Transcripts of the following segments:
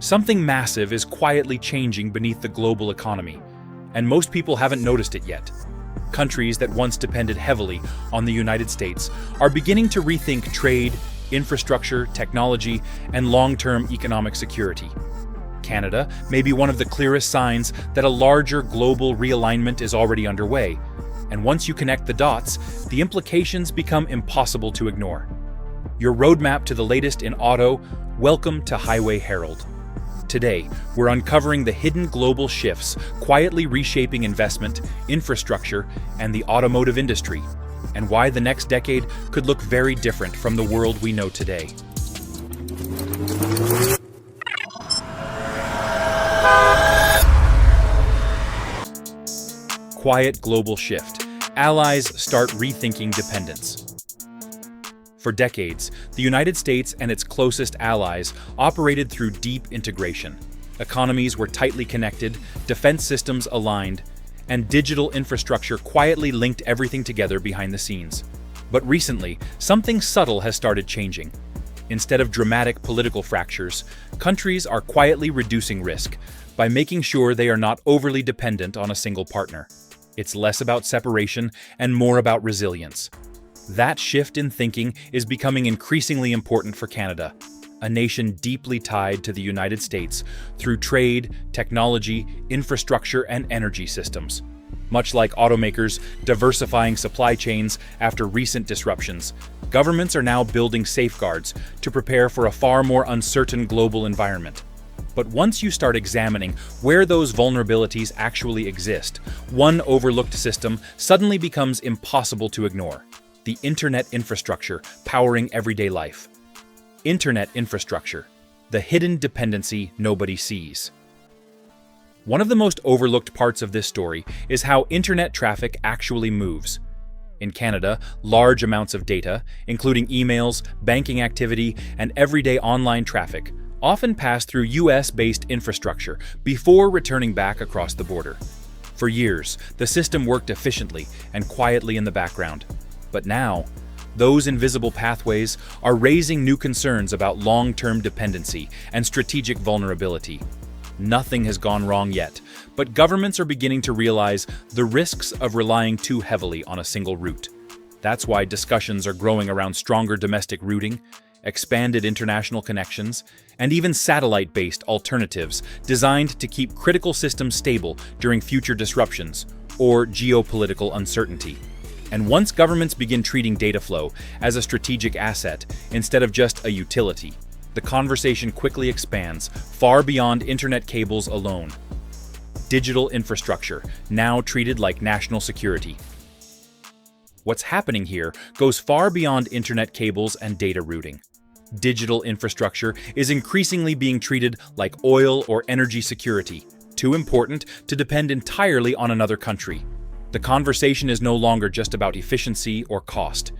Something massive is quietly changing beneath the global economy, and most people haven't noticed it yet. Countries that once depended heavily on the United States are beginning to rethink trade, infrastructure, technology, and long-term economic security. Canada may be one of the clearest signs that a larger global realignment is already underway, and once you connect the dots, the implications become impossible to ignore. Your roadmap to the latest in auto, welcome to Highway Herald. Today, we're uncovering the hidden global shifts quietly reshaping investment, infrastructure, and the automotive industry, and why the next decade could look very different from the world we know today. Quiet global shift. Allies start rethinking dependence. For decades, the United States and its closest allies operated through deep integration. Economies were tightly connected, defense systems aligned, and digital infrastructure quietly linked everything together behind the scenes. But recently, something subtle has started changing. Instead of dramatic political fractures, countries are quietly reducing risk by making sure they are not overly dependent on a single partner. It's less about separation and more about resilience. That shift in thinking is becoming increasingly important for Canada, a nation deeply tied to the United States through trade, technology, infrastructure, and energy systems. Much like automakers diversifying supply chains after recent disruptions, governments are now building safeguards to prepare for a far more uncertain global environment. But once you start examining where those vulnerabilities actually exist, one overlooked system suddenly becomes impossible to ignore: the internet infrastructure powering everyday life. Internet infrastructure, the hidden dependency nobody sees. One of the most overlooked parts of this story is how internet traffic actually moves. In Canada, large amounts of data, including emails, banking activity, and everyday online traffic, often pass through US-based infrastructure before returning back across the border. For years, the system worked efficiently and quietly in the background. But now, those invisible pathways are raising new concerns about long-term dependency and strategic vulnerability. Nothing has gone wrong yet, but governments are beginning to realize the risks of relying too heavily on a single route. That's why discussions are growing around stronger domestic routing, expanded international connections, and even satellite-based alternatives designed to keep critical systems stable during future disruptions or geopolitical uncertainty. And once governments begin treating data flow as a strategic asset instead of just a utility, the conversation quickly expands far beyond internet cables alone. Digital infrastructure, now treated like national security. What's happening here goes far beyond internet cables and data routing. Digital infrastructure is increasingly being treated like oil or energy security, too important to depend entirely on another country. The conversation is no longer just about efficiency or cost.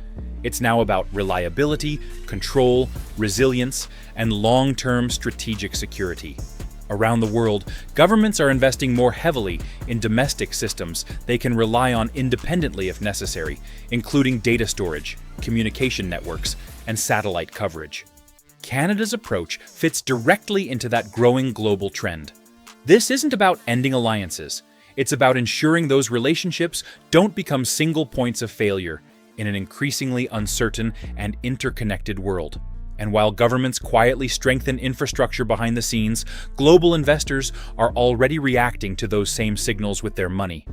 It's now about reliability, control, resilience, and long-term strategic security. Around the world, governments are investing more heavily in domestic systems they can rely on independently if necessary, including data storage, communication networks, and satellite coverage. Canada's approach fits directly into that growing global trend. This isn't about ending alliances. It's about ensuring those relationships don't become single points of failure in an increasingly uncertain and interconnected world. And while governments quietly strengthen infrastructure behind the scenes, global investors are already reacting to those same signals with their money.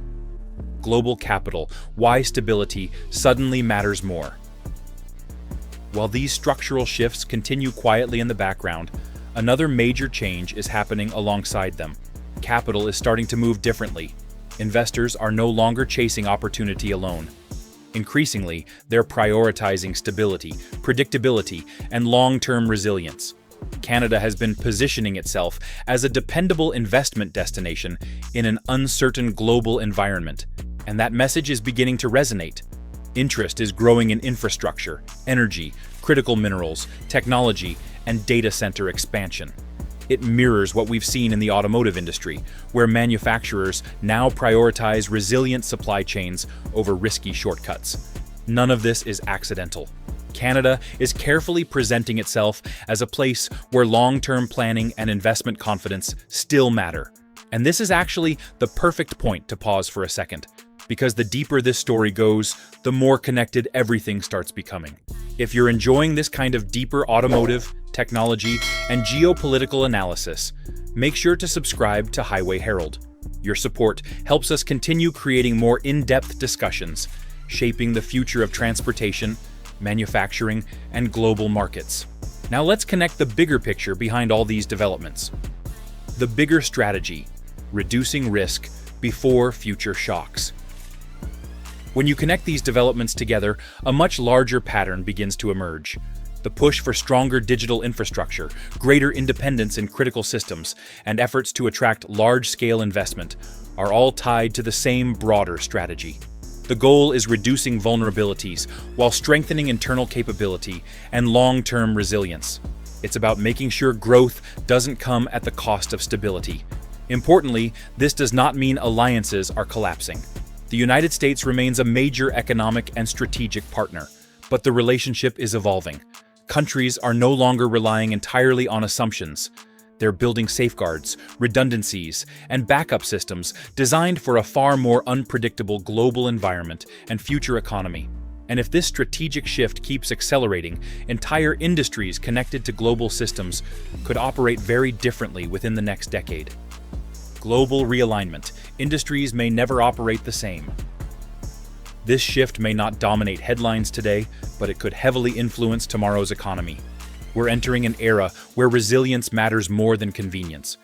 Global capital, why stability suddenly matters more. While these structural shifts continue quietly in the background, another major change is happening alongside them. Capital is starting to move differently. Investors are no longer chasing opportunity alone. Increasingly, they're prioritizing stability, predictability, and long-term resilience. Canada has been positioning itself as a dependable investment destination in an uncertain global environment, and that message is beginning to resonate. Interest is growing in infrastructure, energy, critical minerals, technology, and data center expansion. It mirrors what we've seen in the automotive industry, where manufacturers now prioritize resilient supply chains over risky shortcuts. None of this is accidental. Canada is carefully presenting itself as a place where long-term planning and investment confidence still matter. And this is actually the perfect point to pause for a second, because the deeper this story goes, the more connected everything starts becoming. If you're enjoying this kind of deeper automotive, technology, and geopolitical analysis, make sure to subscribe to Highway Herald. Your support helps us continue creating more in-depth discussions, shaping the future of transportation, manufacturing, and global markets. Now let's connect the bigger picture behind all these developments. The bigger strategy: reducing risk before future shocks. When you connect these developments together, a much larger pattern begins to emerge. The push for stronger digital infrastructure, greater independence in critical systems, and efforts to attract large-scale investment are all tied to the same broader strategy. The goal is reducing vulnerabilities while strengthening internal capability and long-term resilience. It's about making sure growth doesn't come at the cost of stability. Importantly, this does not mean alliances are collapsing. The United States remains a major economic and strategic partner, but the relationship is evolving. Countries are no longer relying entirely on assumptions. They're building safeguards, redundancies, and backup systems designed for a far more unpredictable global environment and future economy. And if this strategic shift keeps accelerating, entire industries connected to global systems could operate very differently within the next decade. Global realignment. Industries may never operate the same. This shift may not dominate headlines today, but it could heavily influence tomorrow's economy. We're entering an era where resilience matters more than convenience,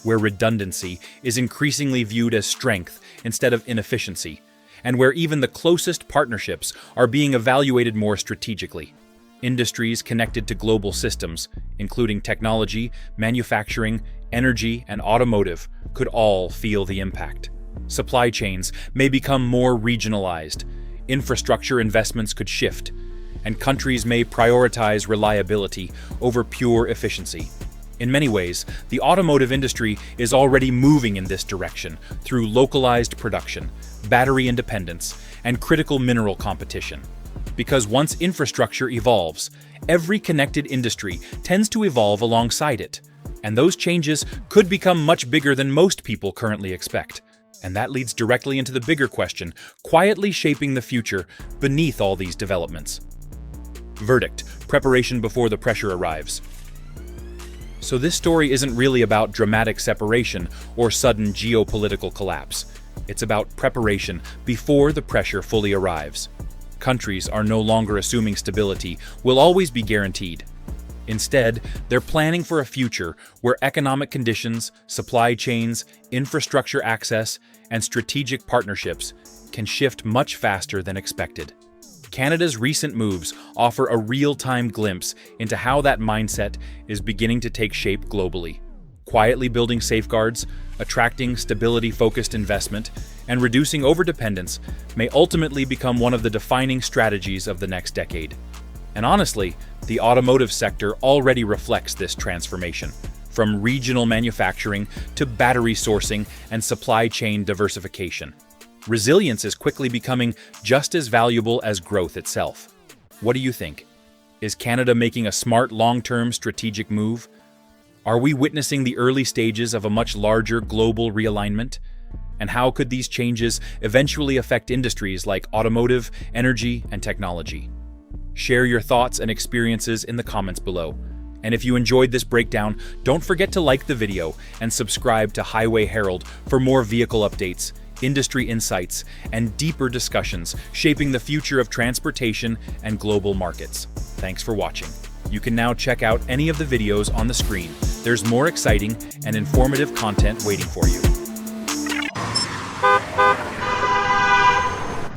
where redundancy is increasingly viewed as strength instead of inefficiency, and where even the closest partnerships are being evaluated more strategically. Industries connected to global systems, including technology, manufacturing, energy, and automotive, could all feel the impact. Supply chains may become more regionalized, infrastructure investments could shift, and countries may prioritize reliability over pure efficiency. In many ways, the automotive industry is already moving in this direction through localized production, battery independence, and critical mineral competition. Because once infrastructure evolves, every connected industry tends to evolve alongside it. And those changes could become much bigger than most people currently expect. And that leads directly into the bigger question, quietly shaping the future beneath all these developments. Verdict: preparation before the pressure arrives. So this story isn't really about dramatic separation or sudden geopolitical collapse. It's about preparation before the pressure fully arrives. Countries are no longer assuming stability will always be guaranteed. Instead, they're planning for a future where economic conditions, supply chains, infrastructure access, and strategic partnerships can shift much faster than expected. Canada's recent moves offer a real-time glimpse into how that mindset is beginning to take shape globally. Quietly building safeguards, attracting stability-focused investment, and reducing overdependence may ultimately become one of the defining strategies of the next decade. And honestly, the automotive sector already reflects this transformation, from regional manufacturing to battery sourcing and supply chain diversification. Resilience is quickly becoming just as valuable as growth itself. What do you think? Is Canada making a smart long-term strategic move? Are we witnessing the early stages of a much larger global realignment? And how could these changes eventually affect industries like automotive, energy, and technology? Share your thoughts and experiences in the comments below. And if you enjoyed this breakdown, don't forget to like the video and subscribe to Highway Herald for more vehicle updates, industry insights, and deeper discussions shaping the future of transportation and global markets. Thanks for watching. You can now check out any of the videos on the screen. There's more exciting and informative content waiting for you.